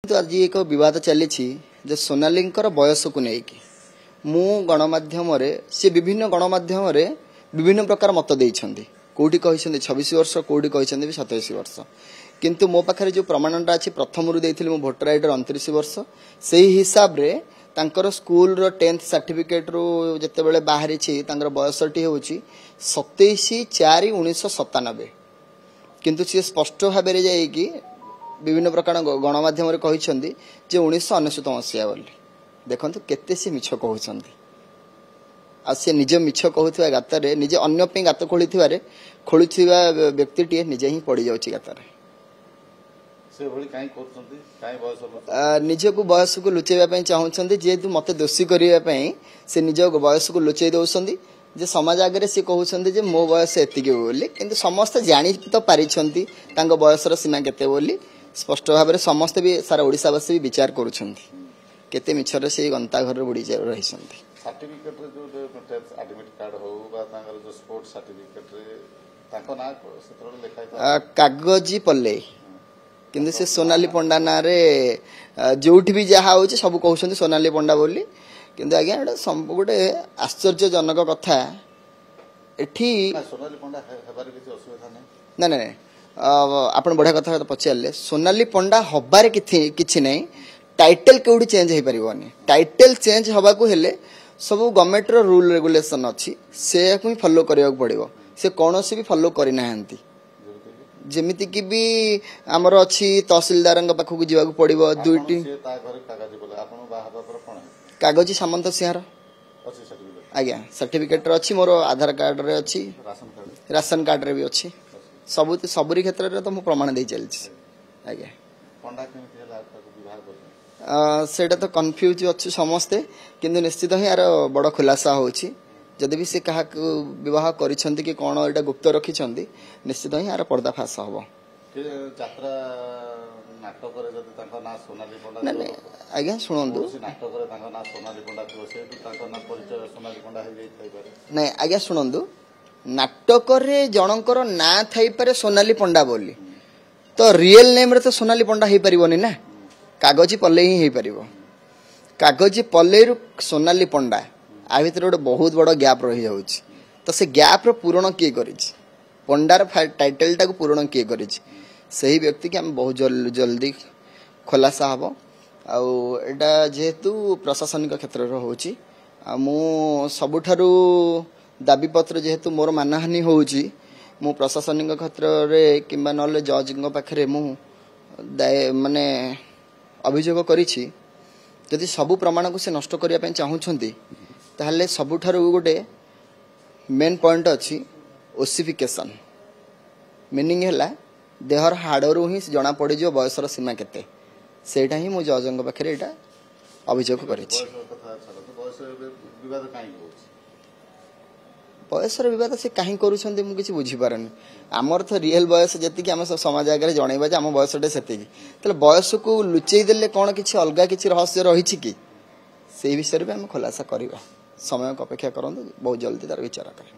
तो आज एक विवाद चली सोनाली बयस को लेकिन मु गणमाध्यम सी विभिन्न गणमाध्यम विभिन्न प्रकार मत देइछन्ति कोठी कहिसन्ति 26 वर्ष कोठी कहिसन्ति 27 वर्ष किंतु मो पाखरे जो प्रमाणटा अछि प्रथम रु देइथिले मो वोटर आईडी 29 वर्ष सेही हिसाब रे तांकर स्कूल रो 10th सर्टिफिकेट रो जते बेले बाहरी छी तांकर बयसटी होउची 27/4/1997 किंतु सी स्पष्ट भाव रे जाई कि विभिन्न प्रकार गणमाध्यम कहते जे 1999 मसीहा बोली देखो केते सी मिछ कहते आ से निज मिछ कहूथिबा गातरे निजे अन्य पे गात खोलुथिबा व्यक्तिटी निजे ही पड़ जाउची गातरे से भली काई करछन्ती काई बयस निज को बयस को लुचेबा पई चाहुछन्ती जेतु मते दोषी करिबा पई से निज बयस को लुचेई दउछन्ती जे समाज आगे से कहते जे मो बयस एतिके बोली किंतु समस्त जानि तो पारिछन्ती तांग बयसर सीमा केते बोली स्पष्ट भाव में समस्त भी सारा ओडिशावासी भी विचार करुछन्ती केते मिछर से गंता घर बुड़ी रहिसन्ती सर्टिफिकेट रे जो एडमिट कार्ड हो बा तांगर जो स्पोर्ट्स सर्टिफिकेट रे ताको ना सेतरो लिखाई कागजी पल्ले किंतु से सोनाली पंडा ना रे जोठी भी जहा होची सब कहउछन्ती सोनाली पंडा बोली किंतु आज्ञा एटा गोटे आश्चर्यजनक कथा एठी सोनाली पंडा हेबार किछि असुविधा नै ना ना आपण बढ़िया कथा पचारे सोनाली पंडा हबारे किछि नै टाइटल केउडी चेंज हे परिबोनी टाइटल चेंज हबा को हेले सब गवर्नमेंट रो रूल रेगुलेशन अछि से को फॉलो करिया पड़िबो से कोनोसी भी फॉलो करि नाहंती जेमिति कि भी हमर अछि तहसीलदार पाखु जीवा को पड़िबो दुईटी कागजी सामंत सिंहार आज्ञा सर्टिफिकेट अछि मोर आधार कार्ड रे अछि राशन कार्ड रे भी अछि सबुरी क्षेत्र में तो मु प्रमाण दे चल आज्ञा सेटा तो कन्फ्यूज अच्छे समस्ते किंतु निश्चित ही यार बड़ खुलासा होछि जदि भी से कहा विवाह करिसंती कि कोन एटा गुप्त रखिसंती निश्चित ही यार पर्दाफाश हबो यात्रा नाटक रे जदि तांका ना सोनाली पंडा नै आज्ञा सुनंदु नाटक रे तांका ना सोनाली पंडा तो से तांका ना परिचय सोनाली पंडा हे जाई पारे नै आज्ञा सुनंदु नाटक रे जनकर ना थाई पारे सोनाली पंडा बोली तो रियल नेम रे तो सोनाली पंडा हे परिबोनी ना कागजी पल्ले ही हे परिबो कागजी पल्ले रु सोनाली पंडा आ भीतर गोटे बहुत बड़ गैप रही जाउची तो से गैप रो पूरण के करिछि पंडार टाइटल टा को पूरण के करिछि सही व्यक्ति के हम बहुत जल्दी खुलासा हबो आ एटा जेहेतु प्रशासनिक क्षेत्र रो होची आ मु सबुठारु दाबी पत्र जेहेतु मोर मानहानि होउची मु प्रशासनिक क्षेत्र रे किबा नले जज पाखरे मु माने अभियोग करिछि यदि सबु प्रमाण को से नष्ट करिया पय चाहुछन्ती ताहले सबुठारु गोटे मेन पॉइंट अछि ओसिफिकेशन मीनिंग हैला देहर हाडरू ही जना पड़ी जो बयसर सीमा केते सेटा ही मु जजंग पाखरे एटा अभियोग करिछि बयसर विवाद से कहीं करूछन्ती मु किछि बुझी पारनी आमर तो रियल बयस जति कि हम सब समाज आगे जणैबा जे हम बयसटे सेति तले बयस को लुचेई देले कोन किछि अलगा किछि रहस्य रहिछि कि सेही विषय रे हम खुलासा करबा समय को अपेक्षा करंतु बहुत जल्दी तार विचार करे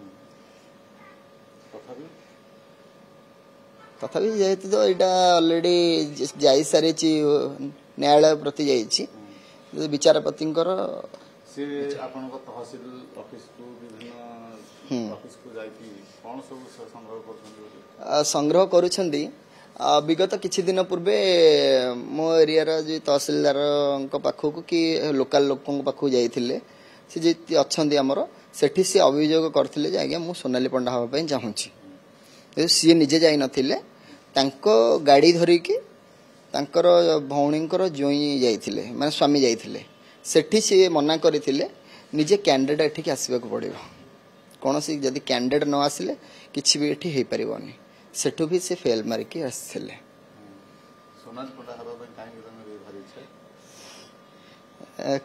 तथापि जेहेतु तो एटा ऑलरेडी जाई सारी छि न्यायालय प्रति जाई छि विचारपतिंकर से आपन को तहसील ऑफिस को विभिन्न ऑफिस को जाई कि कोन सब संग्रह करछन्ती संग्रह करूछन्ती विगत किछि दिन पूर्वे मो एरिया रा जे तहसीलदार को पाखो को कि लोकल लोकन को पाखो जाईथिले से जे अछन्ती हमरो सेठी से अभियोग करथिले जे आज्ञा मु सोनाली पंडा हबा पय चाहूछि ए सी निजे जाई नथिले तांको गाड़ी धरि कि तांकर भौणींकर जोई जाईथिले माने स्वामी जाईथिले सेठी से मना करथिले निजे कैंडिडेट एठी के आसीबा को पड़िबो कोनोसी जदि कैंडिडेट न आसिले किछि भी एठी हे परिबोनी सेठु भी से फेल मार के आसिले सोनाली पंडा हबा पय काहे कि भारी छै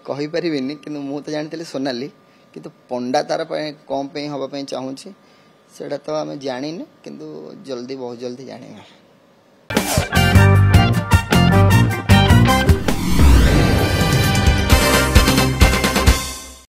कहि परिबिनी किंतु मु तो जानथिले सोनाली किंतु पंडा तार पय कोन पय हबा पय चाहूछि सेटा तो हमें जानिने किंतु जल्दी बहुत जल्दी जानिबा।